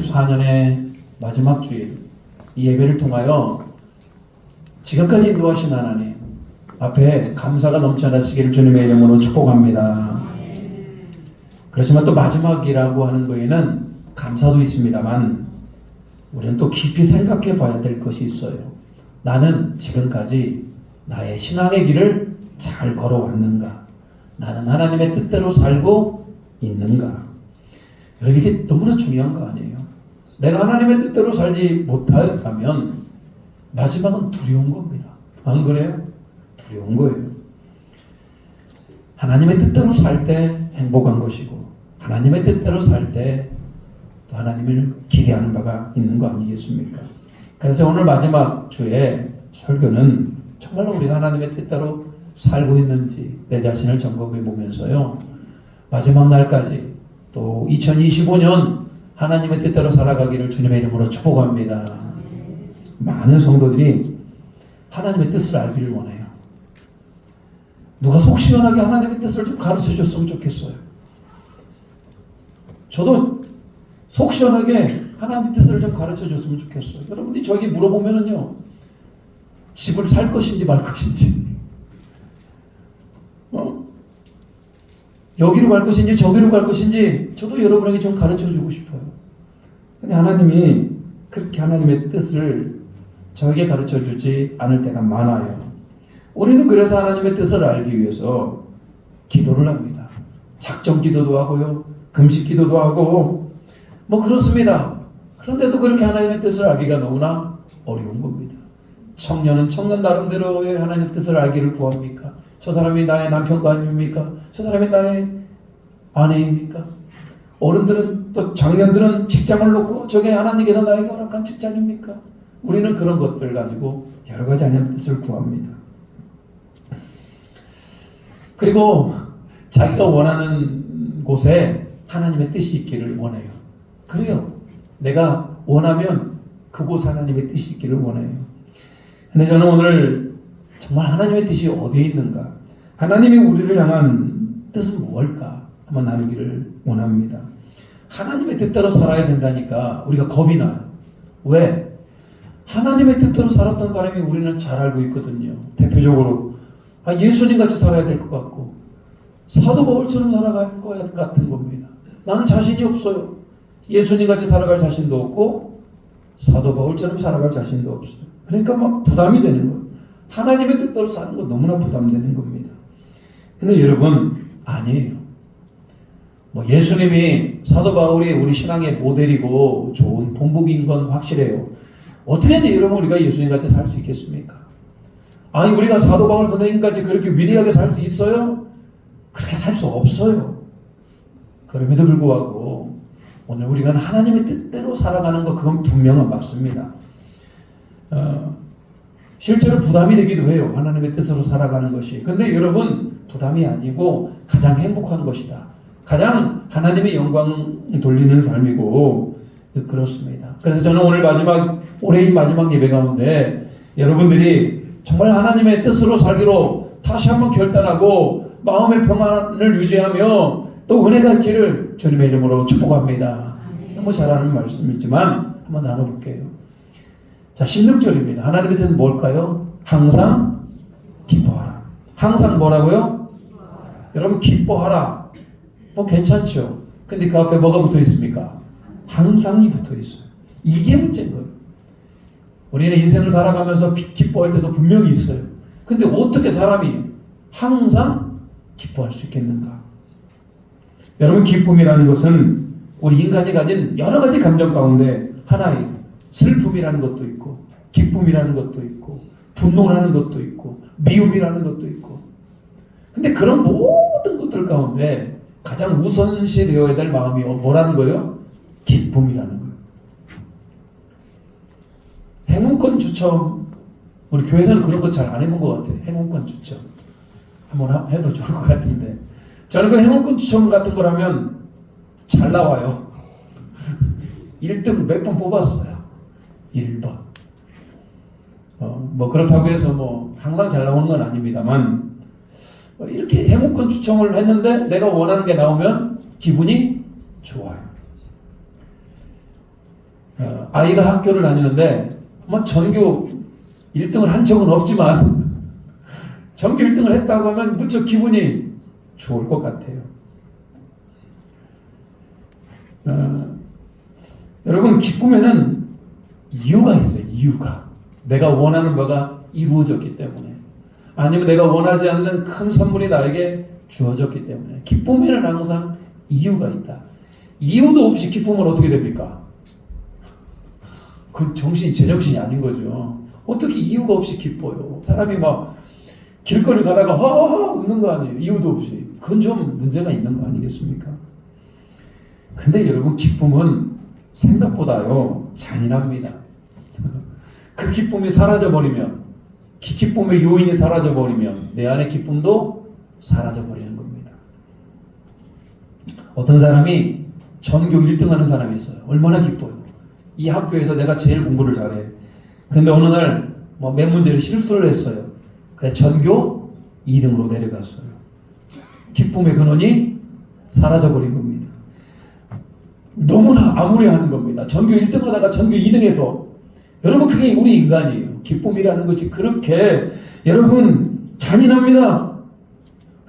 2014년의 마지막 주일 이 예배를 통하여 지금까지 인도하신 하나님 앞에 감사가 넘쳐나시기를 주님의 이름으로 축복합니다. 그렇지만 또 마지막이라고 하는 거에는 감사도 있습니다만 우리는 또 깊이 생각해 봐야 될 것이 있어요. 나는 지금까지 나의 신앙의 길을 잘 걸어왔는가? 나는 하나님의 뜻대로 살고 있는가? 여러분, 이게 너무나 중요한 거 아니에요? 내가 하나님의 뜻대로 살지 못하였다면 마지막은 두려운 겁니다. 안 그래요? 두려운 거예요. 하나님의 뜻대로 살 때 행복한 것이고 하나님의 뜻대로 살 때 또 하나님을 기대하는 바가 있는 거 아니겠습니까? 그래서 오늘 마지막 주에 설교는 정말로 우리가 하나님의 뜻대로 살고 있는지 내 자신을 점검해 보면서요. 마지막 날까지 또 2025년 하나님의 뜻대로 살아가기를 주님의 이름으로 축복합니다. 많은 성도들이 하나님의 뜻을 알기를 원해요. 누가 속 시원하게 하나님의 뜻을 좀 가르쳐 줬으면 좋겠어요. 저도 속 시원하게 하나님의 뜻을 좀 가르쳐 줬으면 좋겠어요. 여러분들이 저에게 물어보면은요, 집을 살 것인지 말 것인지, 여기로 갈 것인지 저기로 갈 것인지 저도 여러분에게 좀 가르쳐 주고 싶어요. 근데 하나님이 그렇게 하나님의 뜻을 저에게 가르쳐 주지 않을 때가 많아요. 우리는 그래서 하나님의 뜻을 알기 위해서 기도를 합니다. 작정 기도도 하고요. 금식 기도도 하고 뭐 그렇습니다. 그런데도 그렇게 하나님의 뜻을 알기가 너무나 어려운 겁니다. 청년은 청년 나름대로의 하나님의 뜻을 알기를 구합니까? 저 사람이 나의 남편과 아닙니까? 저 사람이 나의 아내입니까? 어른들은 또 장년들은 직장을 놓고 저게 하나님께서 나에게 허락한 직장입니까? 우리는 그런 것들 가지고 여러 가지 하나님의 뜻을 구합니다. 그리고 자기가 원하는 곳에 하나님의 뜻이 있기를 원해요. 그래요. 내가 원하면 그곳 하나님의 뜻이 있기를 원해요. 근데 저는 오늘 정말 하나님의 뜻이 어디에 있는가? 하나님이 우리를 향한 뜻은 무엇일까? 한번 나누기를 원합니다. 하나님의 뜻대로 살아야 된다니까 우리가 겁이 나요. 왜? 하나님의 뜻대로 살았던 사람이 우리는 잘 알고 있거든요. 대표적으로 예수님 같이 살아야 될 것 같고 사도 바울처럼 살아갈 것 같은 겁니다. 나는 자신이 없어요. 예수님 같이 살아갈 자신도 없고 사도 바울처럼 살아갈 자신도 없어요. 그러니까 막 부담이 되는 거예요. 하나님의 뜻대로 사는 거 너무나 부담되는 겁니다. 근데 여러분, 아니에요. 뭐 예수님이 사도 바울이 우리 신앙의 모델이고 좋은 본보기인 건 확실해요. 어떻게 해야 여러분 우리가 예수님 같이 살 수 있겠습니까? 아니 우리가 사도 바울 선생님까지 그렇게 위대하게 살 수 있어요? 그렇게 살 수 없어요. 그럼에도 불구하고 오늘 우리가 하나님의 뜻대로 살아가는 거 그건 분명한 맞습니다. 실제로 부담이 되기도 해요. 하나님의 뜻으로 살아가는 것이. 근데 여러분 부담이 아니고 가장 행복한 것이다. 가장 하나님의 영광 돌리는 삶이고 그렇습니다. 그래서 저는 오늘 올해의 마지막 예배 가운데 여러분들이 정말 하나님의 뜻으로 살기로 다시 한번 결단하고 마음의 평안을 유지하며 또 은혜가 있기를 주님의 이름으로 축복합니다. 너무 잘하는 말씀이지만 한번 나눠볼게요. 자, 16절입니다. 하나님의 뜻은 뭘까요? 항상 기뻐하라. 항상 뭐라고요? 여러분 기뻐하라. 뭐 괜찮죠. 근데 그 앞에 뭐가 붙어 있습니까? 항상이 붙어 있어요. 이게 문제인 거예요. 우리는 인생을 살아가면서 기뻐할 때도 분명히 있어요. 근데 어떻게 사람이 항상 기뻐할 수 있겠는가? 여러분 기쁨이라는 것은 우리 인간이 가진 여러 가지 감정 가운데 하나예요. 슬픔이라는 것도 있고 기쁨이라는 것도 있고 분노라는 것도 있고 미움이라는 것도 있고 근데 그런 모든 것들 가운데 가장 우선시 되어야 될 마음이 뭐라는 거예요? 기쁨이라는 거예요. 행운권 추첨 우리 교회에서는 그런 거 잘 안 해본 것 같아요. 행운권 추첨 한번 해도 좋을 것 같은데 저는 그 행운권 추첨 같은 걸 하면 잘 나와요. 1등 몇 번 뽑았어요. 1번. 뭐 그렇다고 해서 뭐 항상 잘 나오는 건 아닙니다만 이렇게 행운권 추첨을 했는데 내가 원하는 게 나오면 기분이 좋아요. 아이가 학교를 다니는데 뭐 전교 1등을 한 적은 없지만 전교 1등을 했다고 하면 무척 기분이 좋을 것 같아요. 여러분, 기쁨에는 이유가 있어요. 이유가. 내가 원하는 바가 이루어졌기 때문에, 아니면 내가 원하지 않는 큰 선물이 나에게 주어졌기 때문에. 기쁨에는 항상 이유가 있다. 이유도 없이 기쁨은 어떻게 됩니까? 그 제정신이 아닌 거죠. 어떻게 이유가 없이 기뻐요? 사람이 막 길거리 가다가 하하하 웃는 거 아니에요? 이유도 없이. 그건 좀 문제가 있는 거 아니겠습니까? 근데 여러분, 기쁨은 생각보다요 잔인합니다. 그 기쁨이 사라져버리면, 기쁨의 요인이 사라져버리면 내 안의 기쁨도 사라져버리는 겁니다. 어떤 사람이 전교 1등 하는 사람이 있어요. 얼마나 기뻐요. 이 학교에서 내가 제일 공부를 잘해. 근데 어느 날 몇 문제를 실수를 했어요. 그래 전교 2등으로 내려갔어요. 기쁨의 근원이 사라져버린 겁니다. 너무나 암울해하는 겁니다. 전교 1등 하다가 전교 2등에서. 여러분, 그게 우리 인간이에요. 기쁨이라는 것이 그렇게 여러분 잔인합니다.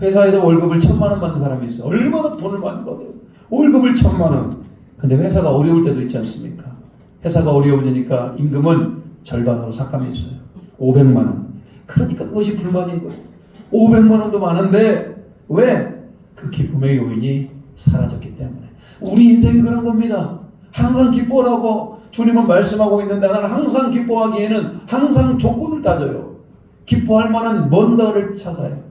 회사에서 월급을 1,000만 원 받는 사람이 있어요. 얼마나 돈을 많이 받아요. 월급을 1,000만 원. 근데 회사가 어려울 때도 있지 않습니까? 회사가 어려워지니까 임금은 절반으로 삭감했어요. 500만 원. 그러니까 그것이 불만인 거예요. 500만 원도 많은데 왜? 그 기쁨의 요인이 사라졌기 때문에. 우리 인생이 그런 겁니다. 항상 기뻐라고 주님은 말씀하고 있는데 나는 항상 기뻐하기에는 항상 조건을 따져요. 기뻐할 만한 뭔가를 찾아요.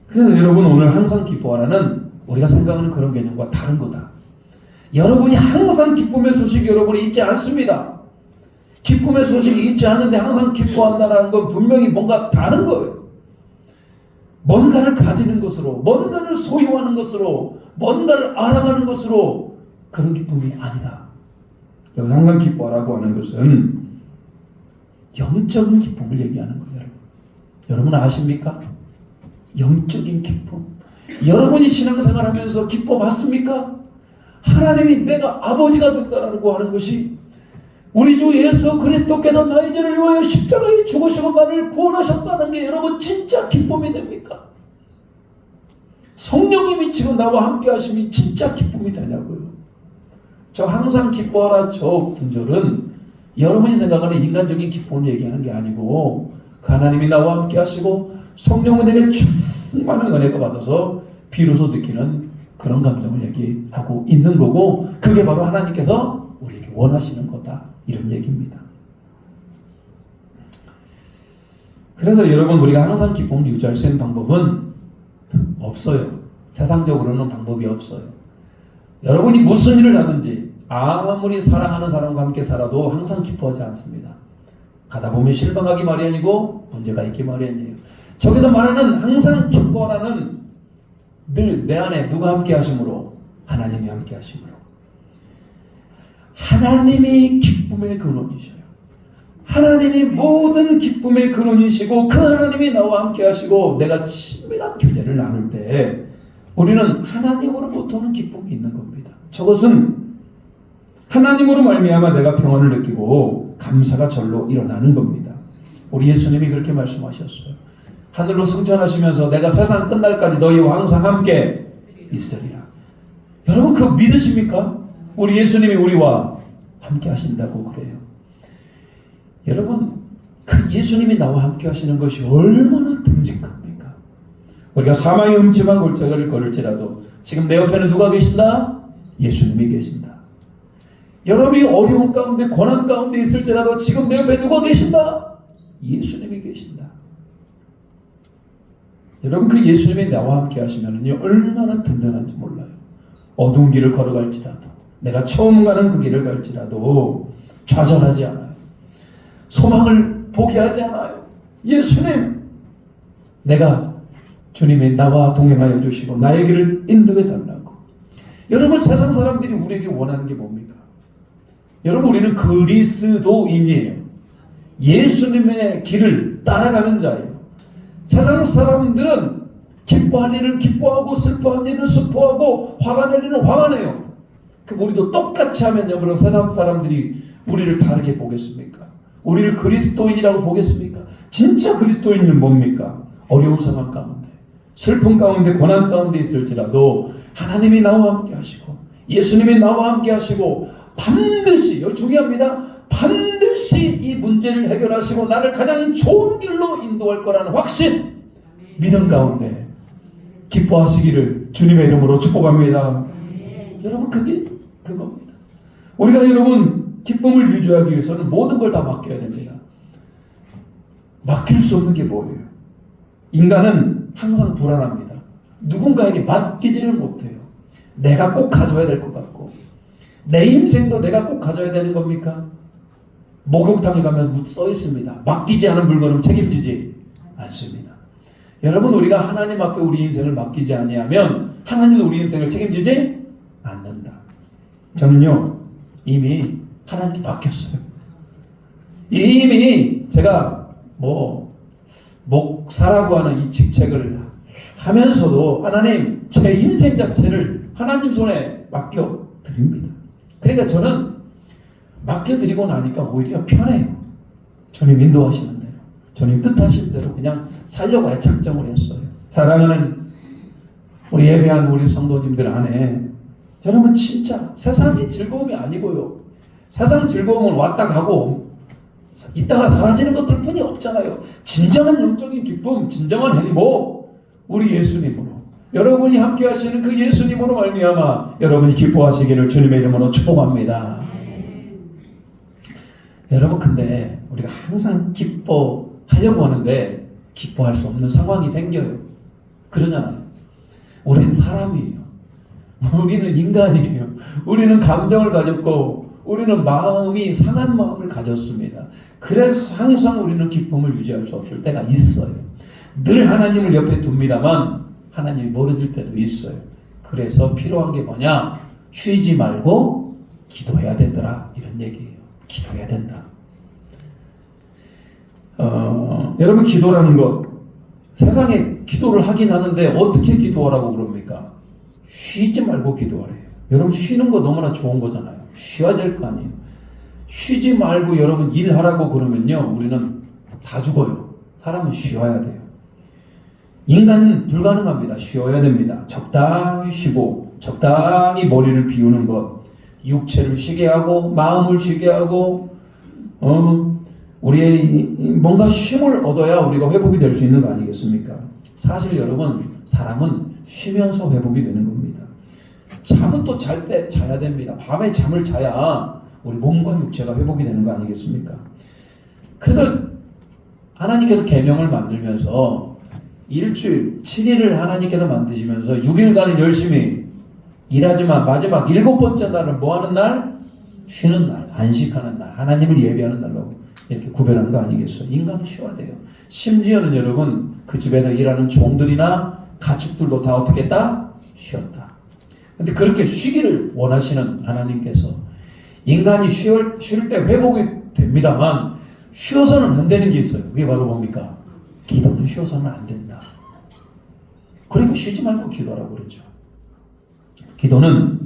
그래서 여러분, 오늘 항상 기뻐하라는 우리가 생각하는 그런 개념과 다른 거다. 여러분이 항상 기쁨의 소식이 여러분이 있지 않습니다. 기쁨의 소식이 있지 않는데 항상 기뻐한다는 건 분명히 뭔가 다른 거예요. 뭔가를 가지는 것으로, 뭔가를 소유하는 것으로, 뭔가를 알아가는 것으로 그런 기쁨이 아니다. 여기서 항상 기뻐하라고 하는 것은 영적인 기쁨을 얘기하는 거예요. 여러분 아십니까? 영적인 기쁨. 여러분이 신앙생활하면서 기뻐 봤습니까? 하나님이 내가 아버지가 된다라고 하는 것이, 우리 주 예수 그리스도께서 나의 죄를 위하여 십자가에 죽으시고 나를 구원하셨다는 게 여러분 진짜 기쁨이 됩니까? 성령님이 지금 나와 함께 하심이 진짜 기쁨이 되냐고요. 저 항상 기뻐하라 저 분절은 여러분이 생각하는 인간적인 기쁨을 얘기하는 게 아니고, 그 하나님이 나와 함께 하시고 성령은 내게 충만한 은혜가 받아서 비로소 느끼는 그런 감정을 얘기하고 있는 거고, 그게 바로 하나님께서 우리에게 원하시는 거다, 이런 얘기입니다. 그래서 여러분, 우리가 항상 기쁨을 유지할 수 있는 방법은 없어요. 세상적으로는 방법이 없어요. 여러분이 무슨 일을 하든지 아무리 사랑하는 사람과 함께 살아도 항상 기뻐하지 않습니다. 가다 보면 실망하기 마련이고 문제가 있기 마련이에요. 저기서 말하는 항상 기뻐하라는, 늘 내 안에 누가 함께 하심으로? 하나님이 함께 하심으로. 하나님이 기쁨의 근원이셔요. 하나님이 모든 기쁨의 근원이시고, 그 하나님이 나와 함께 하시고 내가 친밀한 교제를 나눌 때 우리는 하나님으로부터는 기쁨이 있는 겁니다. 저것은 하나님으로 말미암아 내가 평안을 느끼고 감사가 절로 일어나는 겁니다. 우리 예수님이 그렇게 말씀하셨어요. 하늘로 승천하시면서 내가 세상 끝날까지 너희와 항상 함께 있으리라. 여러분, 그거 믿으십니까? 우리 예수님이 우리와 함께 하신다고 그래요. 여러분, 그 예수님이 나와 함께 하시는 것이 얼마나 듬직합니까? 우리가 사망의 음침한 골짜기를 걸을지라도 지금 내 옆에는 누가 계신다? 예수님이 계신다. 여러분이 어려운 가운데 고난 가운데 있을지라도 지금 내 옆에 누가 계신다? 예수님이 계신다. 여러분, 그 예수님이 나와 함께 하시면은요 얼마나 든든한지 몰라요. 어두운 길을 걸어갈지라도, 내가 처음 가는 그 길을 갈지라도 좌절하지 않아요. 소망을 포기하지 않아요. 예수님, 내가 주님이 나와 동행하여 주시고 나의 길을 인도해 달라고. 여러분, 세상 사람들이 우리에게 원하는 게 뭡니까? 여러분, 우리는 그리스도인이에요. 예수님의 길을 따라가는 자예요. 세상 사람들은 기뻐할 일은 기뻐하고 슬퍼할 일은 슬퍼하고 화가 날 일은 화가 내요. 그럼 우리도 똑같이 하면 여러분 세상 사람들이 우리를 다르게 보겠습니까? 우리를 그리스도인이라고 보겠습니까? 진짜 그리스도인은 뭡니까? 어려운 상황 가운데, 슬픔 가운데, 고난 가운데 있을지라도 하나님이 나와 함께 하시고 예수님이 나와 함께 하시고 반드시, 이거 중요합니다. 반드시 이 문제를 해결하시고 나를 가장 좋은 길로 인도할 거라는 확신, 믿음 가운데 기뻐하시기를 주님의 이름으로 축복합니다. 여러분, 그게 그겁니다. 우리가 여러분 기쁨을 유지하기 위해서는 모든 걸 다 맡겨야 됩니다. 맡길 수 없는 게 뭐예요? 인간은 항상 불안합니다. 누군가에게 맡기지를 못해요. 내가 꼭 가져야 될 것 같고, 내 인생도 내가 꼭 가져야 되는 겁니까? 목욕탕에 가면 써 있습니다. 맡기지 않은 물건은 책임지지 않습니다. 여러분, 우리가 하나님 앞에 우리 인생을 맡기지 아니하면 하나님도 우리 인생을 책임지지 않는다. 저는요 이미 하나님께 맡겼어요. 이미 제가 목사라고 하는 이 직책을 하면서도 하나님, 제 인생 자체를 하나님 손에 맡겨드립니다. 그러니까 저는 맡겨드리고 나니까 오히려 편해요. 주님 인도하시는 대로, 주님 뜻하신 대로 그냥 살려고 작정을 했어요. 사랑하는 우리 예배하는 우리 성도님들 안에 여러분, 진짜 세상이 즐거움이 아니고요, 세상 즐거움은 왔다 가고 이따가 사라지는 것들 뿐이 없잖아요. 진정한 영적인 기쁨, 진정한 행복, 우리 예수님으로, 여러분이 함께 하시는 그 예수님으로 말미암아 여러분이 기뻐하시기를 주님의 이름으로 축복합니다. 여러분, 근데 우리가 항상 기뻐하려고 하는데 기뻐할 수 없는 상황이 생겨요. 그러잖아요. 우리는 사람이에요. 우리는 인간이에요. 우리는 감정을 가졌고 우리는 마음이 상한 마음을 가졌습니다. 그래서 항상 우리는 기쁨을 유지할 수 없을 때가 있어요. 늘 하나님을 옆에 둡니다만 하나님이 멀어질 때도 있어요. 그래서 필요한 게 뭐냐? 쉬지 말고 기도해야 되더라, 이런 얘기예요. 기도해야 된다. 여러분, 기도라는 것, 세상에 기도를 하긴 하는데 어떻게 기도하라고 그럽니까? 쉬지 말고 기도하래요. 여러분, 쉬는 거 너무나 좋은 거잖아요. 쉬어야 될 거 아니에요. 쉬지 말고 여러분 일하라고 그러면요, 우리는 다 죽어요. 사람은 쉬어야 돼요. 인간은 불가능합니다. 쉬어야 됩니다. 적당히 쉬고 적당히 머리를 비우는 것, 육체를 쉬게 하고 마음을 쉬게 하고 우리의 뭔가 쉼을 얻어야 우리가 회복이 될 수 있는 거 아니겠습니까? 사실 여러분, 사람은 쉬면서 회복이 되는 겁니다. 잠은 또 잘 때 자야 됩니다. 밤에 잠을 자야 우리 몸과 육체가 회복이 되는 거 아니겠습니까? 그래서 하나님께서 계명을 만들면서 일주일 7일을 하나님께서 만드시면서 6일간은 열심히 일하지만 마지막 7번째 날은 뭐하는 날? 쉬는 날, 안식하는 날, 하나님을 예배하는 날로 이렇게 구별하는 거 아니겠어요? 인간은 쉬어야 돼요. 심지어는 여러분, 그 집에서 일하는 종들이나 가축들도 다 어떻게 했다? 쉬었다. 근데 그렇게 쉬기를 원하시는 하나님께서 인간이 쉴 때 회복이 됩니다만 쉬어서는 안 되는 게 있어요. 그게 바로 뭡니까? 기도는 쉬어서는 안 된다. 그러니까 쉬지 말고 기도하라고 그러죠. 기도는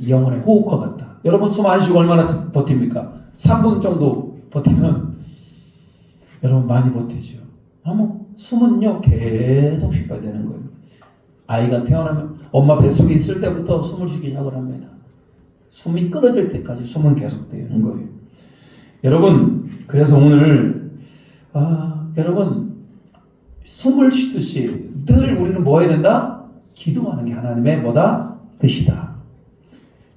영혼의 호흡과 같다. 여러분, 숨 안 쉬고 얼마나 버팁니까? 3분 정도 버티면 여러분 많이 버티죠. 숨은요 계속 쉬어야 되는 거예요. 아이가 태어나면 엄마 뱃속에 있을 때부터 숨을 쉬기 시작을 합니다. 숨이 끊어질 때까지 숨은 계속 되는 거예요. 여러분, 그래서 오늘 여러분, 숨을 쉬듯이 늘 우리는 뭐 해야 된다? 기도하는 게 하나님의 뭐다? 뜻이다.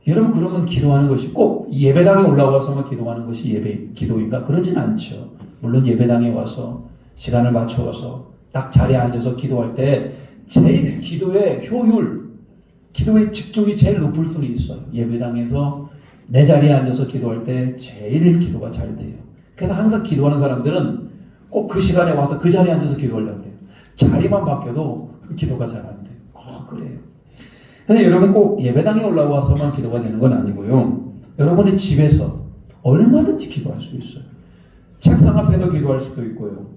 여러분, 그러면 기도하는 것이 꼭 예배당에 올라와서만 기도하는 것이 기도인가? 그러진 않죠. 물론 예배당에 와서 시간을 맞춰서 딱 자리에 앉아서 기도할 때 제일 기도의 효율, 기도의 집중이 제일 높을 수는 있어요. 예배당에서 내 자리에 앉아서 기도할 때 제일 기도가 잘 돼요. 그래서 항상 기도하는 사람들은 꼭 그 시간에 와서 그 자리에 앉아서 기도하려고 해요. 자리만 바뀌어도 기도가 잘 안 돼요. 그래요. 근데 여러분, 꼭 예배당에 올라와서만 기도가 되는 건 아니고요. 여러분의 집에서 얼마든지 기도할 수 있어요. 책상 앞에도 기도할 수도 있고요.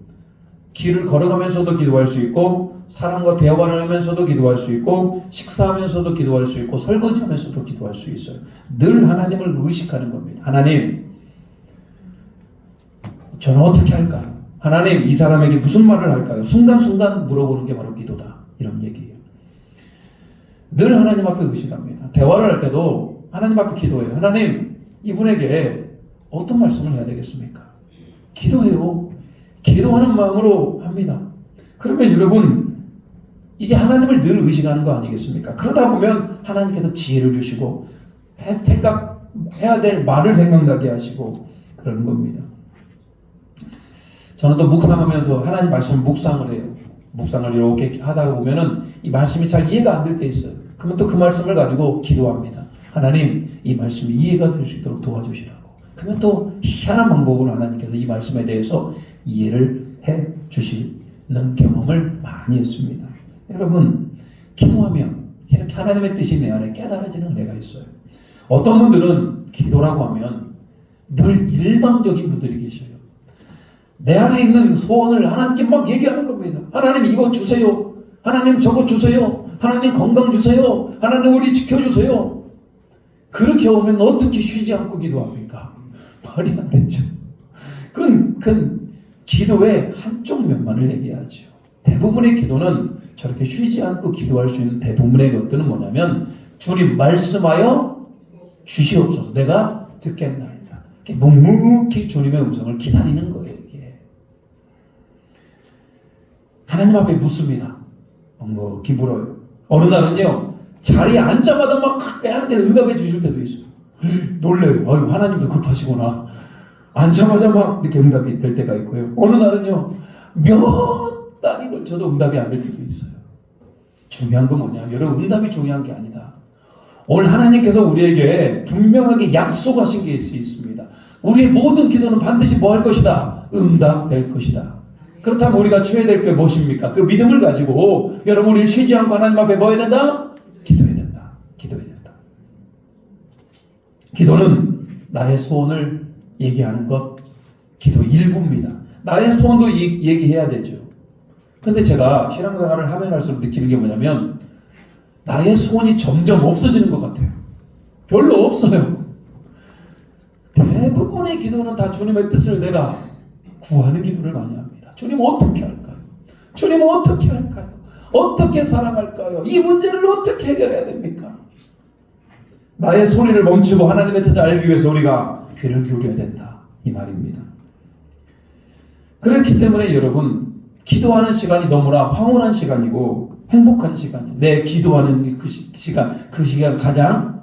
길을 걸어가면서도 기도할 수 있고, 사람과 대화를 하면서도 기도할 수 있고, 식사하면서도 기도할 수 있고, 설거지하면서도 기도할 수 있어요. 늘 하나님을 의식하는 겁니다. 하나님, 저는 어떻게 할까요? 하나님, 이 사람에게 무슨 말을 할까요? 순간순간 물어보는 게 바로 기도다. 이런 얘기예요. 늘 하나님 앞에 의식합니다. 대화를 할 때도 하나님 앞에 기도해요. 하나님, 이분에게 어떤 말씀을 해야 되겠습니까? 기도해요. 기도하는 마음으로 합니다. 그러면 여러분, 이게 하나님을 늘 의식하는 거 아니겠습니까? 그러다 보면 하나님께서 지혜를 주시고 해야 될 말을 생각나게 하시고 그러는 겁니다. 저는 또 묵상하면서 하나님 말씀을 묵상을 해요. 묵상을 이렇게 하다 보면은 이 말씀이 잘 이해가 안 될 때 있어요. 그러면 또 그 말씀을 가지고 기도합니다. 하나님, 이 말씀이 이해가 될 수 있도록 도와주시라고. 그러면 또 희한한 방법으로 하나님께서 이 말씀에 대해서 이해를 해 주시는 경험을 많이 했습니다. 여러분, 기도하면 이렇게 하나님의 뜻이 내 안에 깨달아지는 은혜가 있어요. 어떤 분들은 기도라고 하면 늘 일방적인 분들이 계셔요. 내 안에 있는 소원을 하나님께 막 얘기하는 겁니다. 하나님 이거 주세요. 하나님 저거 주세요. 하나님 건강 주세요. 하나님 우리 지켜주세요. 그렇게 오면 어떻게 쉬지 않고 기도합니까? 말이 안 되죠. 그건 기도의 한쪽 면만을 얘기하죠. 대부분의 기도는 저렇게 쉬지 않고 기도할 수 있는 대부분의 것들은 뭐냐면 주님 말씀하여 주시옵소서 내가 듣겠나이다. 묵묵히 주님의 음성을 기다리는 거예요. 이게. 하나님 앞에 묻습니다. 묵묵히 물어요. 어느 날은요 자리에 앉자마자 막 하나님께 응답해 주실 때도 있어요. 놀래요. 아유, 하나님도 급하시구나. 앉자마자 막 이렇게 응답이 될 때가 있고요. 어느 날은요 몇 달이 걸쳐도 응답이 안 될 때도 있어요. 중요한 건 뭐냐면 여러분, 응답이 중요한 게 아니다. 오늘 하나님께서 우리에게 분명하게 약속하신 게 있습니다. 우리의 모든 기도는 반드시 뭐 할 것이다? 응답될 것이다. 그렇다면 우리가 취해야 될 게 무엇입니까? 그 믿음을 가지고 여러분, 우리 쉬지 않고 하나님 앞에 뭐 해야 된다? 기도해야 된다. 기도해야 된다. 기도는 나의 소원을 얘기하는 것, 기도 일부입니다. 나의 소원도 얘기해야 되죠. 근데 제가 신앙생활을 하면 할수록 느끼는 게 뭐냐면 나의 소원이 점점 없어지는 것 같아요. 별로 없어요. 대부분의 기도는 다 주님의 뜻을 내가 구하는 기도를 많이 합니다. 주님 어떻게 할까요? 주님 어떻게 할까요? 어떻게 사랑할까요? 이 문제를 어떻게 해결해야 됩니까? 나의 소리를 멈추고 하나님의 뜻을 알기 위해서 우리가 귀를 기울여야 된다. 이 말입니다. 그렇기 때문에 여러분, 기도하는 시간이 너무나 황홀한 시간이고 행복한 시간이에요. 내 기도하는 그 시간 가장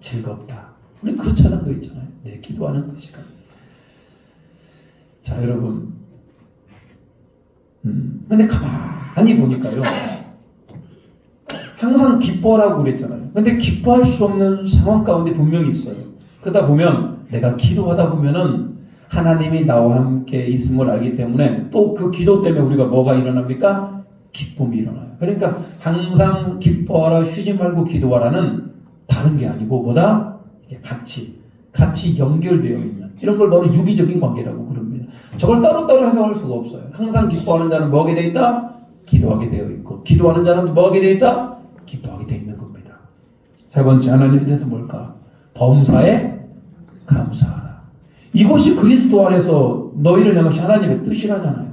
즐겁다. 우리 그런 찬양도 있잖아요. 내 기도하는 그 시간. 자, 여러분, 근데 가만히 보니까요, 항상 기뻐하라고 그랬잖아요. 근데 기뻐할 수 없는 상황 가운데 분명히 있어요. 그러다 보면 내가 기도하다 보면은 하나님이 나와 함께 있음을 알기 때문에 또 그 기도 때문에 우리가 뭐가 일어납니까? 기쁨이 일어나요. 그러니까 항상 기뻐하라, 쉬지 말고 기도하라는 다른 게 아니고 뭐다? 이게 같이 연결되어 있는 이런 걸 바로 유기적인 관계라고 그럽니다. 저걸 따로따로 해석할 수가 없어요. 항상 기뻐하는 자는 뭐하게 되어 있다? 기도하게 되어 있고, 기도하는 자는 뭐하게 되어 있다? 기도하게 되어 있는 겁니다. 세 번째, 하나님에 대해서 뭘까? 범사에 감사하라. 이것이 그리스도 안에서 너희를 향하신 하나님의 뜻이라잖아요.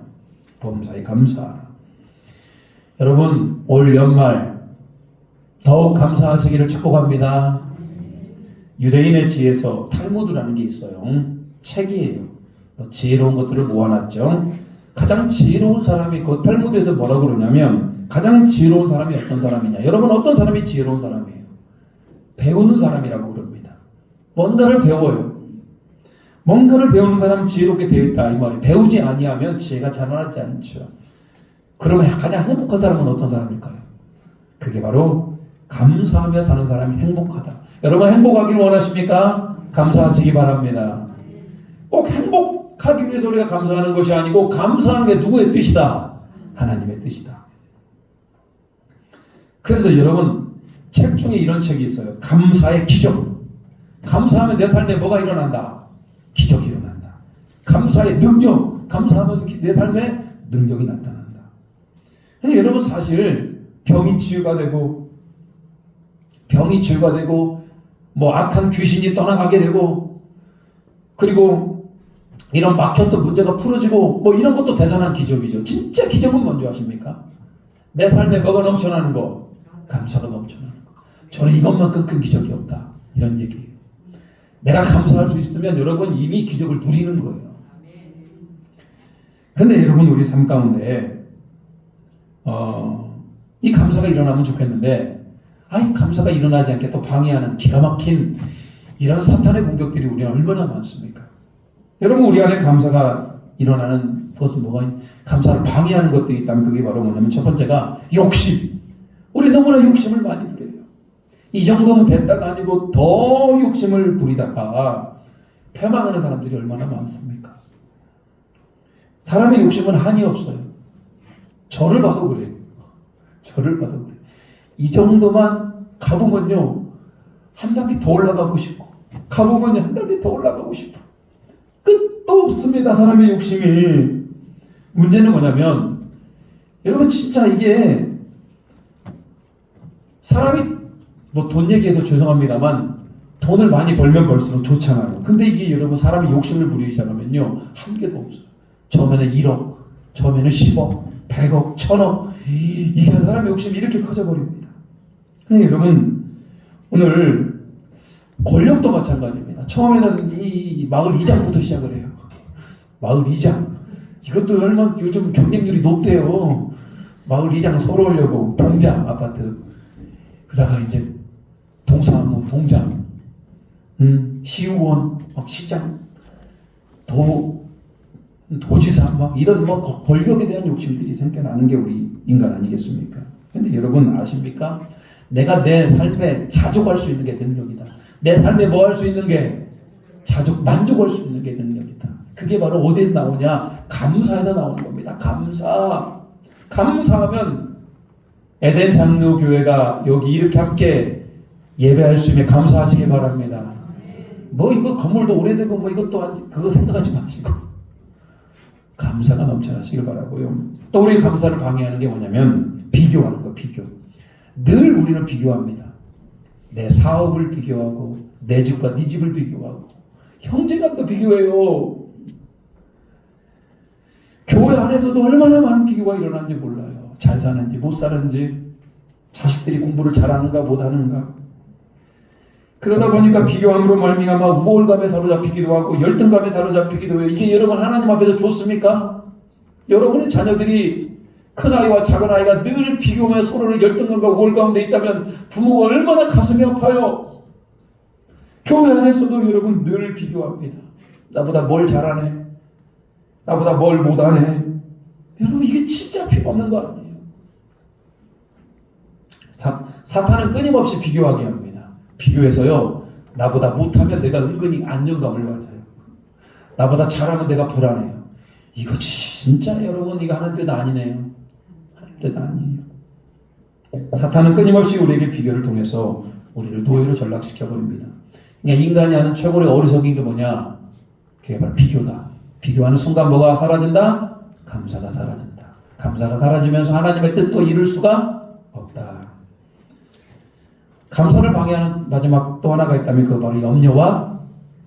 범사에 감사하라. 여러분, 올 연말 더욱 감사하시기를 축복합니다. 유대인의 지에서 탈무드라는 게 있어요. 책이에요. 지혜로운 것들을 모아놨죠. 가장 지혜로운 사람이 그 탈무드에서 뭐라고 그러냐면, 가장 지혜로운 사람이 어떤 사람이냐. 여러분, 어떤 사람이 지혜로운 사람이에요? 배우는 사람이라고 그럽니다. 뭔가를 배워요. 뭔가를 배우는 사람은 지혜롭게 되어 있다, 이 말이. 배우지 아니하면 지혜가 자라나지 않죠. 그러면 가장 행복한 사람은 어떤 사람일까요? 그게 바로 감사하며 사는 사람이 행복하다. 여러분, 행복하길 원하십니까? 감사하시기 바랍니다. 꼭 행복하기 위해서 우리가 감사하는 것이 아니고, 감사하는 게 누구의 뜻이다? 하나님의 뜻이다. 그래서 여러분, 책 중에 이런 책이 있어요. 감사의 기적. 감사하면 내 삶에 뭐가 일어난다? 기적이 일어난다. 감사의 능력. 감사하면 내 삶에 능력이 나타난다. 여러분 사실 병이 치유가 되고 뭐 악한 귀신이 떠나가게 되고 그리고 이런 막혔던 문제가 풀어지고 뭐 이런 것도 대단한 기적이죠. 진짜 기적은 뭔지 아십니까? 내 삶에 뭐가 넘쳐나는 거? 감사가 넘쳐나는 거. 저는 이것만큼 큰 기적이 없다. 이런 얘기예요. 내가 감사할 수 있으면 여러분 이미 기적을 누리는 거예요. 근데 여러분 우리 삶 가운데 이 감사가 일어나면 좋겠는데 감사가 일어나지 않게 또 방해하는 기가 막힌 이런 사탄의 공격들이 우리 얼마나 많습니까? 여러분 우리 안에 감사가 일어나는 것은 뭐가 감사를 방해하는 것들이 있다면 그게 바로 뭐냐면 첫 번째가 욕심. 우리 너무나 욕심을 많이 부려요. 이 정도면 됐다가 아니고 더 욕심을 부리다가 패망하는 사람들이 얼마나 많습니까? 사람의 욕심은 한이 없어요. 저를 봐도 그래요. 이 정도만 가보면요 한 단계 더 올라가고 싶고 가보면 한 단계 더 올라가고 싶어. 끝도 없습니다. 사람의 욕심이. 문제는 뭐냐면 여러분 진짜 이게 사람이 뭐 돈 얘기해서 죄송합니다만 돈을 많이 벌면 벌수록 좋잖아요. 근데 이게 여러분 사람이 욕심을 부리기 시작하면요 한계도 없어요. 처음에는 1억, 처음에는 10억, 100억, 1000억 이게 사람의 욕심이 이렇게 커져버립니다. 근데 여러분 오늘 권력도 마찬가지입니다. 처음에는 이 마을 이장부터 시작을 해요. 마을 이장 이것도 얼마나 요즘 경쟁률이 높대요. 마을 이장 서로 하려고 동장 아파트 그러다가 이제 동사무 동장 시의원 시장 도지사 막 이런 뭐 권력에 대한 욕심들이 생겨나는 게 우리 인간 아니겠습니까? 근데 여러분 아십니까? 내가 내 삶에 자족할 수 있는 게 능력이다. 내 삶에 뭐 할 수 있는 게 만족할 수 있는 게 능력이다. 그게 바로 어디에 나오냐? 감사에서 나오는 겁니다. 감사하면 에덴 장로 교회가 여기 이렇게 함께 예배할 수 있으면 감사하시기 바랍니다. 뭐 이거 건물도 오래되고 뭐 이것도 그거 생각하지 마시고 감사가 넘쳐나시길 바라고요. 또 우리 감사를 방해하는 게 뭐냐면 비교하는 거. 늘 우리는 비교합니다. 내 사업을 비교하고 내 집과 네 집을 비교하고 형제간도 비교해요. 교회 안에서도 얼마나 많은 비교가 일어나는지 몰라요. 잘 사는지 못 사는지 자식들이 공부를 잘하는가 못하는가. 그러다 보니까 비교함으로 말미암아 우월감에 사로잡히기도 하고 열등감에 사로잡히기도 해요. 이게 여러분 하나님 앞에서 좋습니까? 여러분의 자녀들이 큰아이와 작은아이가 늘 비교하며 서로를 열등감과 우월 가운데 있다면 부모가 얼마나 가슴이 아파요. 교회 안에서도 여러분 늘 비교합니다. 나보다 뭘 잘하네. 나보다 뭘 못하네. 여러분 이게 진짜 필요 없는 거 아니에요. 사탄은 끊임없이 비교하게 합니다. 비교해서요 나보다 못하면 내가 은근히 안정감을 가져요. 나보다 잘하면 내가 불안해요. 이거 진짜 여러분 이거 하는 뜻 아니네요. 하는 뜻 아니에요. 사탄은 끊임없이 우리에게 비교를 통해서 우리를 노예로 전락시켜버립니다. 그러니까 인간이 하는 최고의 어리석인 게 뭐냐? 그게 바로 비교다. 비교하는 순간 뭐가 사라진다? 감사가 사라진다. 감사가 사라지면서 하나님의 뜻도 이룰 수가 없다. 감사를 방해하는 마지막 또 하나가 있다면 그거 바로 염려와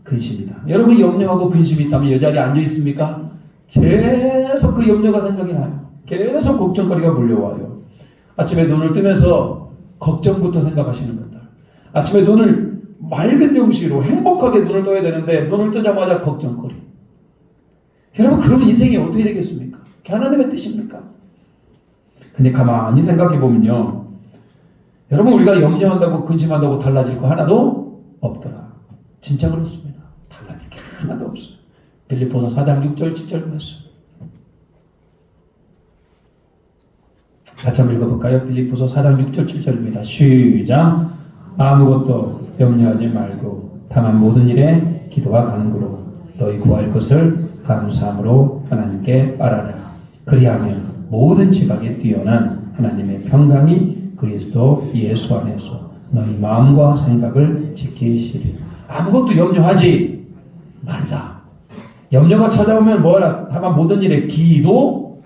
근심이다. 여러분 염려하고 근심이 있다면 이 자리에 앉아 있습니까? 계속 그 염려가 생각이 나요. 계속 걱정거리가 몰려와요. 아침에 눈을 뜨면서 걱정부터 생각하시는 분들. 아침에 눈을 맑은 용시로 행복하게 눈을 떠야 되는데 눈을 뜨자마자 걱정거리. 여러분 그러면 인생이 어떻게 되겠습니까? 그게 하나님의 뜻입니까? 근데 가만히 생각해 보면요. 여러분 우리가 염려한다고 근심한다고 달라질 거 하나도 없더라. 진짜 그렇습니다. 달라질 게 하나도 없어요. 빌립보서 4장 6절 7절 말씀. 같이 한번 읽어볼까요? 빌립보서 4장 6절 7절입니다. 시작. 아무것도 염려하지 말고 다만 모든 일에 기도와 간구로 너희 구할 것을 감사함으로 하나님께 아뢰라. 그리하면 모든 지각에 뛰어난 하나님의 평강이 그리스도 예수 안에서 너희 마음과 생각을 지키시리. 아무것도 염려하지 말라. 염려가 찾아오면 뭐라? 다만 모든 일에 기도,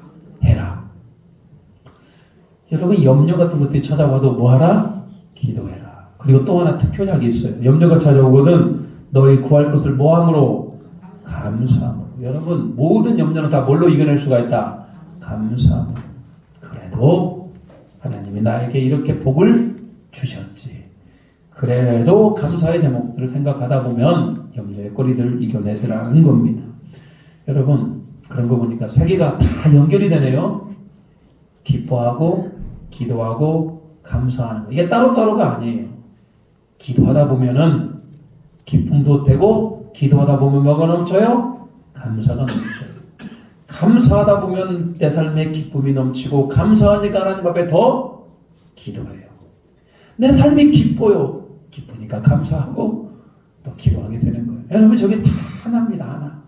여러분 염려 같은 것들이 찾아와도 뭐하라? 기도해라. 그리고 또 하나 특효약이 있어요. 염려가 찾아오거든 너희 구할 것을 뭐함으로? 감사함으로. 여러분 모든 염려는 다 뭘로 이겨낼 수가 있다? 감사함으로. 그래도 하나님이 나에게 이렇게 복을 주셨지. 그래도 감사의 제목들을 생각하다 보면 염려의 꼬리들을 이겨내더라는 겁니다. 여러분 그런 거 보니까 세 개가 다 연결이 되네요. 기뻐하고 기도하고 감사하는 거. 이게 따로따로가 아니에요. 기도하다 보면은 기쁨도 되고 기도하다 보면 뭐가 넘쳐요? 감사가 넘쳐요. 감사하다 보면 내 삶에 기쁨이 넘치고 감사하니까 하나님 앞에 더 기도해요. 내 삶이 기뻐요. 기쁘니까 감사하고 또 기도하게 되는 거예요. 여러분 저게 다 하나입니다. 하나.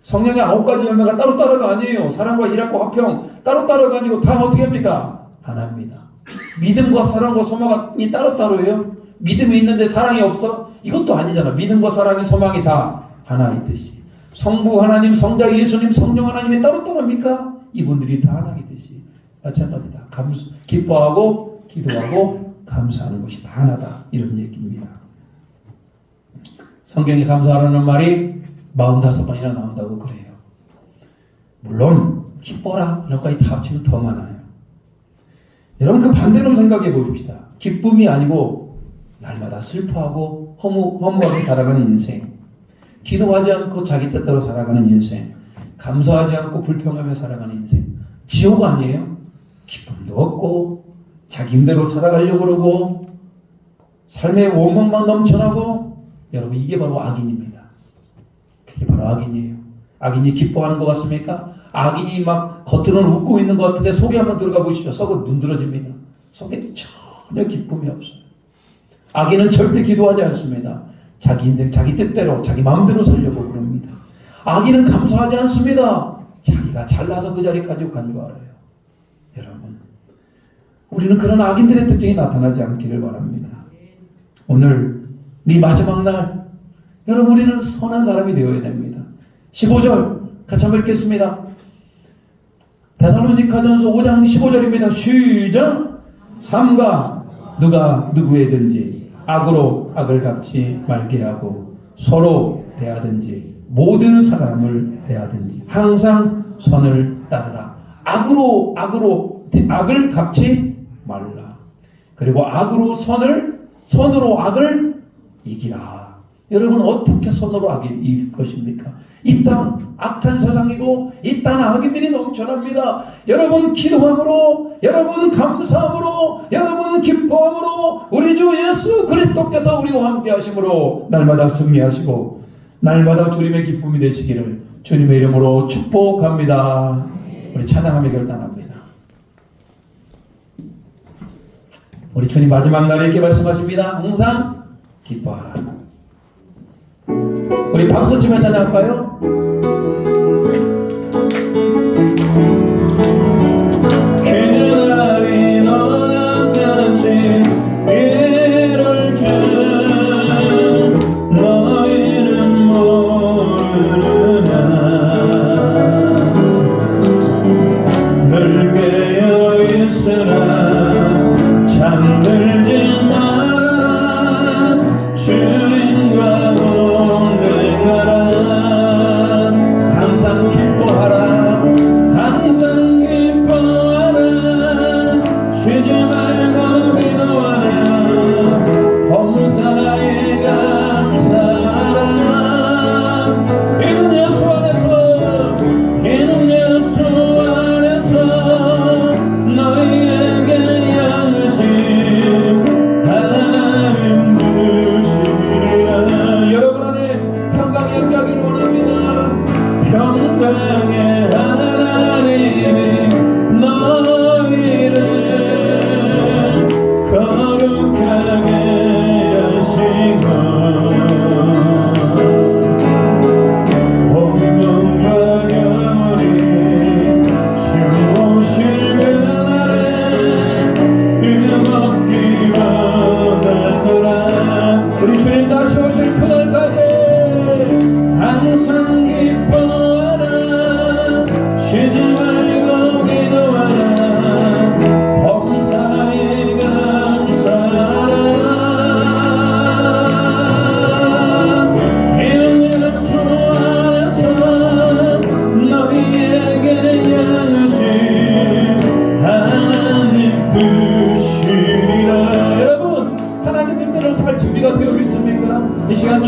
성령의 9가지 열매가 따로따로가 아니에요. 사랑과 일하고 화평 따로따로가 아니고 다 어떻게 합니까? 하나입니다. 믿음과 사랑과 소망이 따로따로예요. 믿음이 있는데 사랑이 없어? 이것도 아니잖아. 믿음과 사랑이 소망이 다 하나이듯이 성부 하나님, 성자 예수님, 성령 하나님이 따로따로입니까? 이분들이 다 하나이듯이 마찬가지다. 기뻐하고 기도하고 감사하는 것이 다 하나다. 이런 얘기입니다. 성경에 감사하라는 말이 45번이나 나온다고 그래요. 물론 기뻐라 이런 것까지 다 합치면 더 많아요. 여러분 그 반대로 생각해 보십시다. 기쁨이 아니고 날마다 슬퍼하고 허무하게 살아가는 인생, 기도하지 않고 자기 뜻대로 살아가는 인생, 감사하지 않고 불평하며 살아가는 인생, 지옥 아니에요? 기쁨도 없고 자기 힘대로 살아가려고 그러고 삶의 원망만 넘쳐나고, 여러분 이게 바로 악인입니다. 그게 바로 악인이에요. 악인이 기뻐하는 것 같습니까? 악인이 막 겉으로는 웃고 있는 것 같은데 속에 한번 들어가 보시죠. 속은 눈들어집니다. 속에 전혀 기쁨이 없어요. 악인은 절대 기도하지 않습니다. 자기 인생 자기 뜻대로 자기 마음대로 살려고 그럽니다. 악인은 감사하지 않습니다. 자기가 잘나서 그 자리까지 간 줄 알아요. 여러분 우리는 그런 악인들의 특징이 나타나지 않기를 바랍니다. 오늘 이 마지막 날 여러분 우리는 선한 사람이 되어야 됩니다. 15절 같이 한번 읽겠습니다. 데살로니가전서 5장 15절입니다. 시작. 삼가 누가 누구에든지 악으로 악을 갚지 말게 하고 서로 대하든지 모든 사람을 대하든지 항상 선을 따르라. 악으로 악을 갚지 말라. 그리고 선으로 악을 이기라. 여러분 어떻게 선으로 악을 이길 것입니까? 이 땅 악한 세상이고 이 땅 악인들이 넘쳐납니다. 여러분 기도함으로, 여러분 감사함으로, 여러분 기뻐함으로 우리 주 예수 그리스도께서 우리와 함께 하심으로 날마다 승리하시고 날마다 주님의 기쁨이 되시기를 주님의 이름으로 축복합니다. 우리 찬양하며 결단합니다. 우리 주님 마지막 날에 이렇게 말씀하십니다. 항상 기뻐하라. 우리 박수 치며 찬양할까요? 그날이 너같이 이룰 줄 너희는 모르나. 늘 깨어 있으나 잠들지 마라. 주님과 동행하라.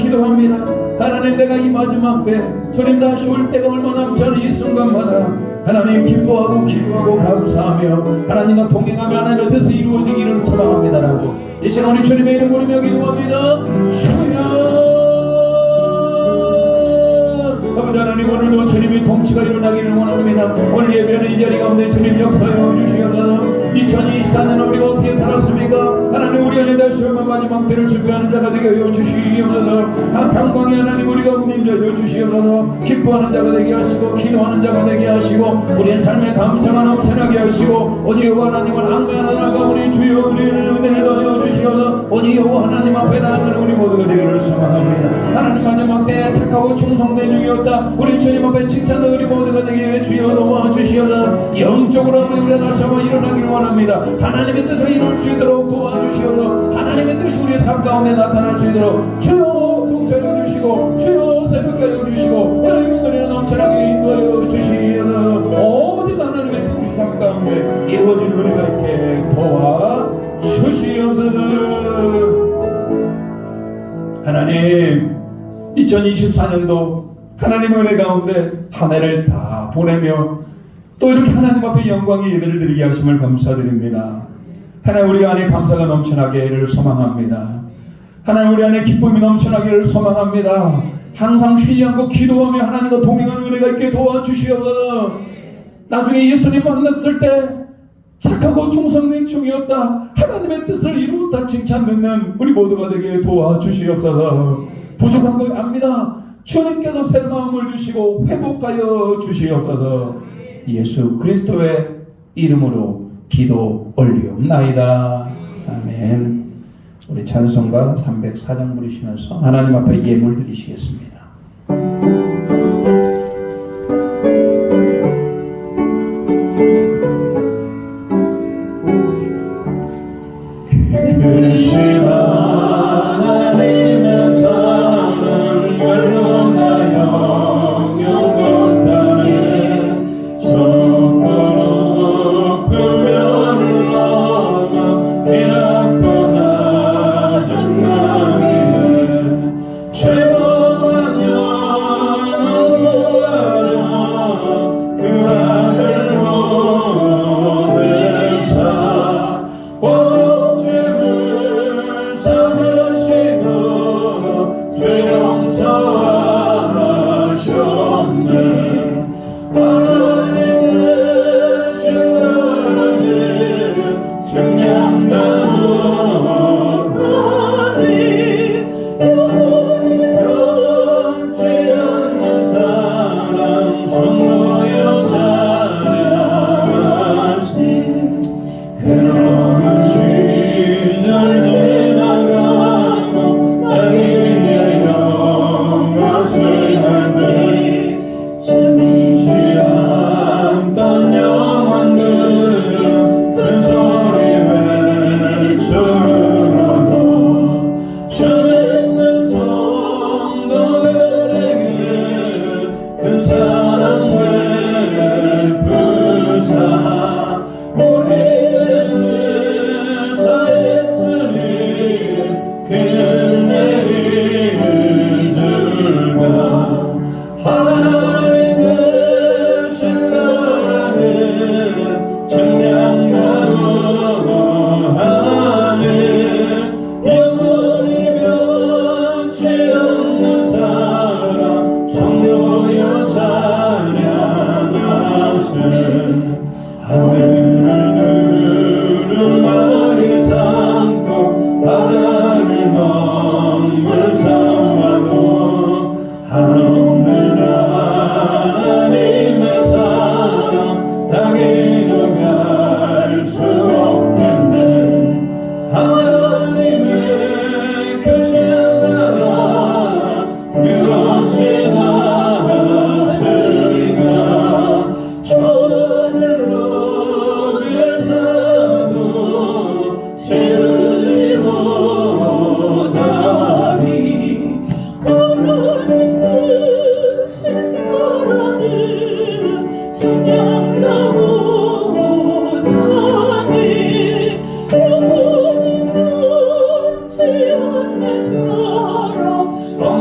기도합니다. 하나님, 내가 이 마지막 때 주님 다시 올 때가 얼마 남지 않은 이 순간마다 하나님 기뻐하고 기도하고 감사하며 하나님과 동행하며 하나님의 뜻이 이루어지기를 소망합니다라고 이 시간 우리 주님의 이름 부르며 기도합니다. 주여 아버지 하나님, 오늘도 주님의 통치가 일어나기를 원합니다. 오늘 예배는 이 자리 가운데 주님 역사여 주시옵소서. 2024년은 우리가 어떻게 살았습니까? 하나님, 우리 안에 다시 오면 마지막 때를 준비하는 자가 되게 하여 주시옵소서. 평강의 하나님, 우리가 운임자여 주시옵소서. 기뻐하는 자가 되게 하시고 기도하는 자가 되게 하시고 우리의 삶에 감사가 넘쳐나게 하시고 오직 여호와 하나님을 안배하나가 우리 주여 우리를 은혜를 더하여 주시옵소서. 오직 여호와 하나님 앞에 나아가는 우리 모두가 되기를 소망합니다. 하나님, 마지막 때에 착하고 충성된 중이었다 우리 주님 앞에 칭찬을 우리 모두가 되게 주여 도와주시옵소서. 영적으로 우리가 다시 한번 일어나기를 원합니다. 하나님의 뜻을 이룰 수 있도록 도와주시옵소서. 하나님의 뜻이 우리의 삶 가운데 나타날 수 있도록 주여 통찰해 주시고 주여 새롭게 하여 주시고 하나님의 은혜를 넘쳐나게 인도하여 주시옵소서. 오직 하나님의 뜻 우리 삶 가운데 이루어진 은혜가 있게 도와주시옵소서. 하나님, 2024년도 하나님의 은혜 가운데 한 해를 다 보내며 또 이렇게 하나님 앞에 영광의 예배를 드리게 하심을 감사드립니다. 하나님, 우리 안에 감사가 넘쳐나기를 소망합니다. 하나님, 우리 안에 기쁨이 넘쳐나기를 소망합니다. 항상 쉬지 않고 기도하며 하나님과 동행하는 은혜가 있게 도와주시옵소서. 나중에 예수님 만났을 때 착하고 충성된 종이었다 하나님의 뜻을 이루었다 칭찬받는 우리 모두가 되게 도와주시옵소서. 부족한 것 압니다. 주님께서 새 마음을 주시고 회복하여 주시옵소서. 예수 그리스도의 이름으로 기도 올리옵나이다. 아멘. 우리 찬송가 304장 부르시면서 하나님 앞에 예물 드리시겠습니다.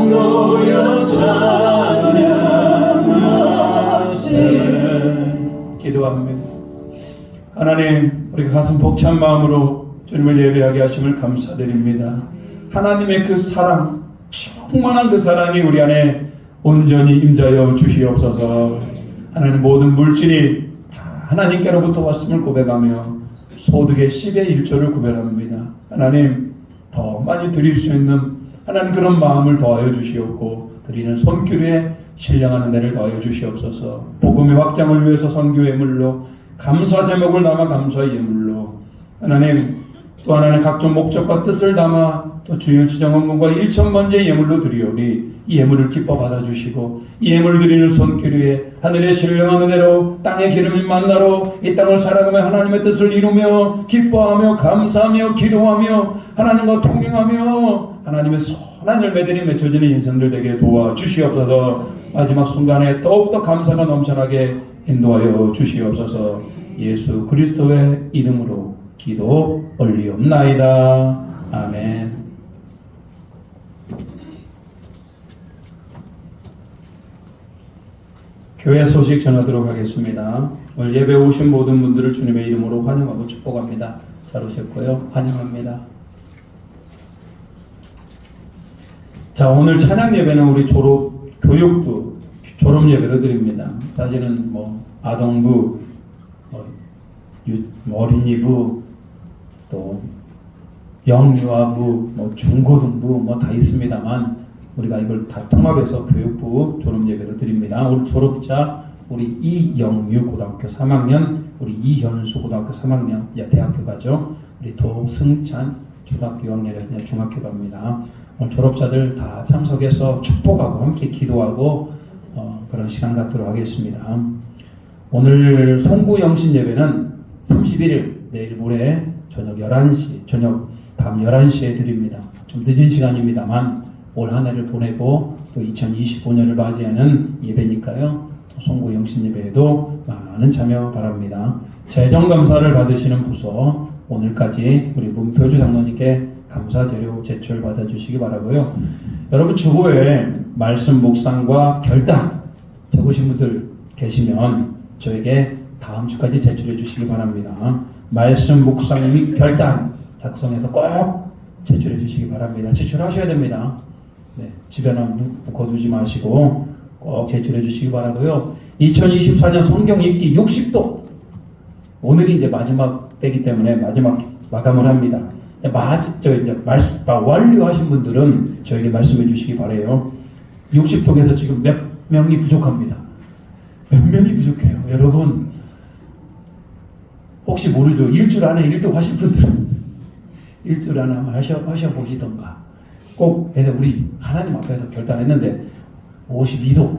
모여 찬양하세. 기도합니다. 하나님, 우리가 가슴 벅찬 마음으로 주님을 예배하게 하심을 감사드립니다. 하나님의 그 사랑, 충만한 그 사랑이 우리 안에 온전히 임자여 주시옵소서. 하나님, 모든 물질이 다 하나님께로부터 왔음을 고백하며 소득의 10의 1조를 구별합니다. 하나님, 더 많이 드릴 수 있는 하나님 그런 마음을 더하여 주시옵고, 드리는 손길에 신령한 은혜를 더하여 주시옵소서. 복음의 확장을 위해서 선교 예물로, 감사 제목을 담아 감사 예물로, 하나님 또 하나님 각종 목적과 뜻을 담아 또 주일 주정 헌금과 1,000번째 예물로 드리오니 이 예물을 기뻐 받아주시고, 이 예물 드리는 손길 위에 하늘의 신령한 은혜로 땅의 기름이 만나러 이 땅을 살아가며 하나님의 뜻을 이루며 기뻐하며 감사하며 기도하며 하나님과 동행하며 하나님의 선한 열매들이 맺혀지는 인생들 되게 도와주시옵소서. 마지막 순간에 더욱더 감사가 넘쳐나게 인도하여 주시옵소서. 예수 그리스도의 이름으로 기도 올리옵나이다. 아멘. 교회 소식 전하도록 하겠습니다. 오늘 예배 오신 모든 분들을 주님의 이름으로 환영하고 축복합니다. 잘 오셨고요. 환영합니다. 자, 오늘 찬양 예배는 우리 교육부 졸업 예배로 드립니다. 사실은 아동부, 어린이부, 또 영유아부, 중고등부 다 있습니다만 우리가 이걸 다 통합해서 교육부 졸업 예배로 드립니다. 우리 졸업자 우리 이영유 고등학교 3학년, 우리 이현수 고등학교 3학년, 이제 대학교 가죠. 우리 도승찬 초등학교 6학년에서 이제 중학교 갑니다. 오늘 졸업자들 다 참석해서 축복하고 함께 기도하고 그런 시간 갖도록 하겠습니다. 오늘 송구 영신 예배는 31일 내일 모레 밤 11시에 드립니다. 좀 늦은 시간입니다만 올 한 해를 보내고 또 2025년을 맞이하는 예배니까요. 송구 영신 예배에도 많은 참여 바랍니다. 재정감사를 받으시는 부서 오늘까지 우리 문표주 장로님께 감사재료 제출 받아주시기 바라고요. 여러분 주보에 말씀 묵상과 결단 적으신 분들 계시면 저에게 다음 주까지 제출해 주시기 바랍니다. 말씀 묵상 및 결단 작성해서 꼭 제출해 주시기 바랍니다. 제출하셔야 됩니다. 네, 집에는 묶어두지 마시고 꼭 제출해 주시기 바라고요. 2024년 성경 읽기 60도 오늘이 이제 마지막 때이기 때문에 마지막 마감을 합니다. 완료하신 분들은 저에게 말씀해 주시기 바라요. 60독에서 지금 몇 명이 부족합니다. 몇 명이 부족해요. 여러분 혹시 모르죠? 일주일 안에 1독 하신 분들은 일주일 안에 한번 하셔보시던가 꼭 해서 우리 하나님 앞에서 결단했는데 52독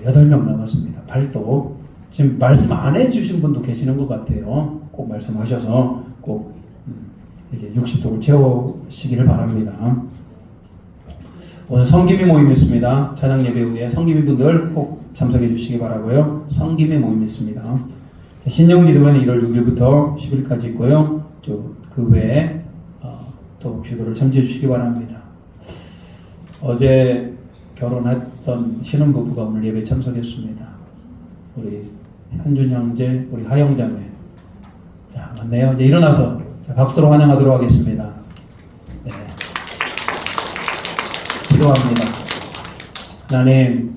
8명 남았습니다. 8독 지금 말씀 안 해주신 분도 계시는 것 같아요. 꼭 말씀하셔서 꼭 이렇게 60독을 채우시기를 바랍니다. 오늘 성기미 모임이 있습니다. 찬양 예배 후에 성기미 분들 꼭 참석해 주시기 바라고요. 성기미 모임이 있습니다. 신령기도회는 1월 6일부터 10일까지 있고요. 그 외에 또 기도를 참조해 주시기 바랍니다. 어제 결혼했던 신혼부부가 오늘 예배에 참석했습니다. 우리 현준 형제, 우리 하영자매. 자, 맞네요. 이제 일어나서 박수로 환영하도록 하겠습니다. 네. 기도합니다. 하나님,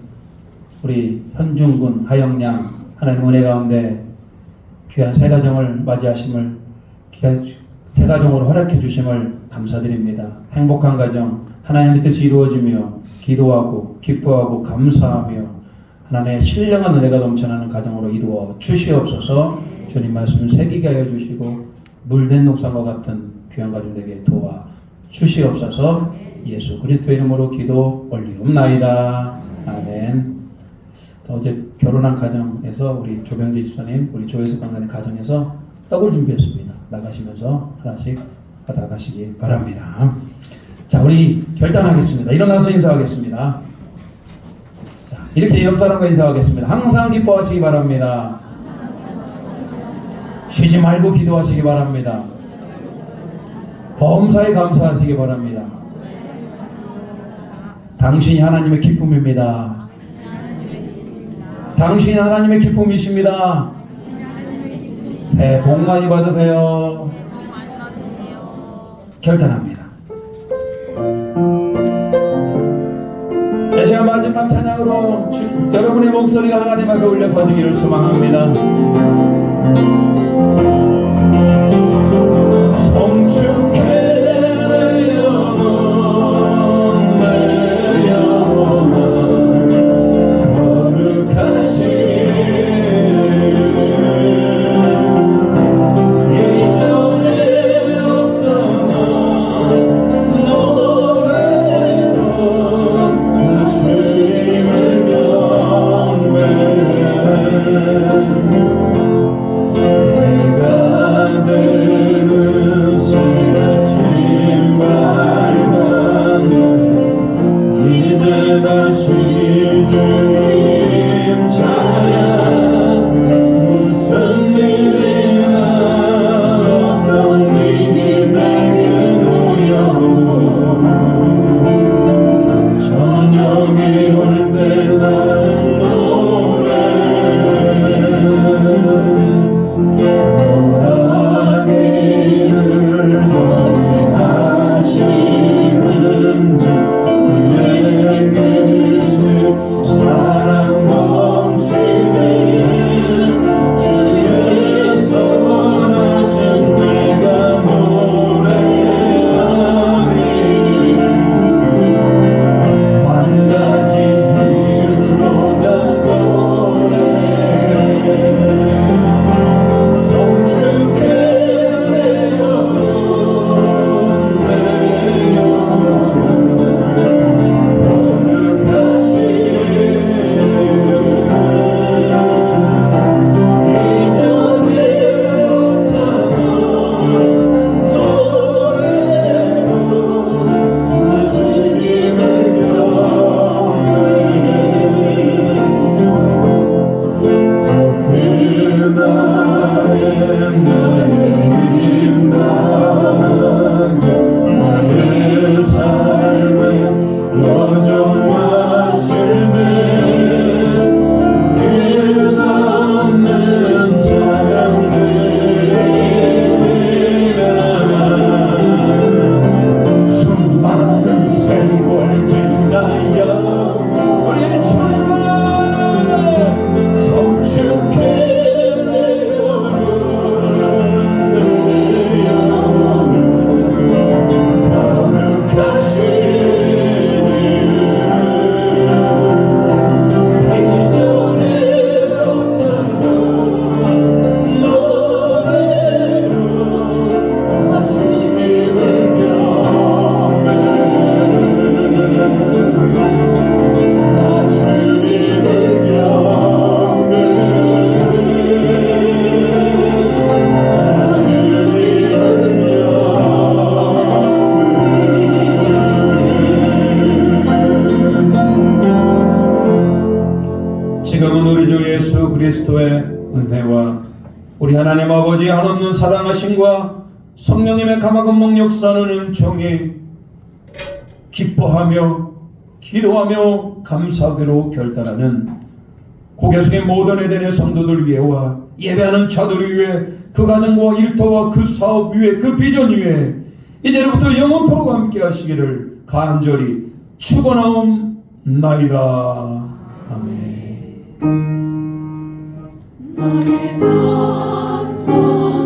우리 현중군, 하영양, 하나님 은혜 가운데 귀한 새 가정을 맞이하심을, 귀한 새 가정으로 허락해 주심을 감사드립니다. 행복한 가정, 하나님의 뜻이 이루어지며 기도하고 기뻐하고 감사하며 하나님의 신령한 은혜가 넘쳐나는 가정으로 이루어 주시옵소서. 주님 말씀을 새기게 하여 주시고 물된 녹상과 같은 귀한 가정 되게 도와 주시옵소서. 예수 그리스도의 이름으로 기도 올리옵나이다. 아멘. 어제 결혼한 가정에서 우리 조병재 집사님, 우리 조혜숙 강사님 가정에서 떡을 준비했습니다. 나가시면서 하나씩 받아가시기 바랍니다. 자, 우리 결단하겠습니다. 일어나서 인사하겠습니다. 자, 이렇게 옆 사람과 인사하겠습니다. 항상 기뻐하시기 바랍니다. 쉬지 말고 기도하시기 바랍니다. 범사에 감사하시기 바랍니다. 당신이 하나님의 기쁨입니다. 당신이 하나님의 기쁨이십니다. 네, 복 많이 받으세요. 결단합니다. 이 시간 마지막 찬양으로 여러분의 목소리가 하나님 앞에 울려 퍼지기를 소망합니다. 성숙해 내 영혼 내 영혼 거룩하신 예전에 없었던 노래로 나 주님을 경배해 내가 들은 새같이 맑은 날 이제 다시 주님 찬양 무슨 일이나 어떤 일이 내게 놓여도 저녁이 올 때 나는 노래 노하기를 너희 하시는 주 그의 계신 사랑 넘치네 주께서 원하신 내가 노래하리 만 가지 이유로 난 노래해 성숙해 내 영혼 내 영혼 거룩하신 이전에 없었던 노래로 나 주님을 경배해 그날엔 나의 힘나고 나의 삶의 여정과 실패 끝없는 찬양들이라 수많은 세월 지나여 우리의 출발 성숙해 내 영혼 내 영혼 거룩하신 이전에 없었던 노래로 나 주님을 경배해 나 주님을 경배해 나 주님을 경배해 지금은 우리 주 예수 그리스도의 은혜와 우리 하나님 아버지의 한없는 사랑하심과 성령님의 가마금목 역사하는 은총이 기뻐하며 기도하며 감사하기로 결단하는 고개 숙인 모든 에덴의 성도들 위에와 예배하는 자들 위에 그 가정과 일터와 그 사업 위에 그 비전 위에 이제로부터 영원토록 함께 하시기를 간절히 축원하옵나이다. 아멘. 나의 산소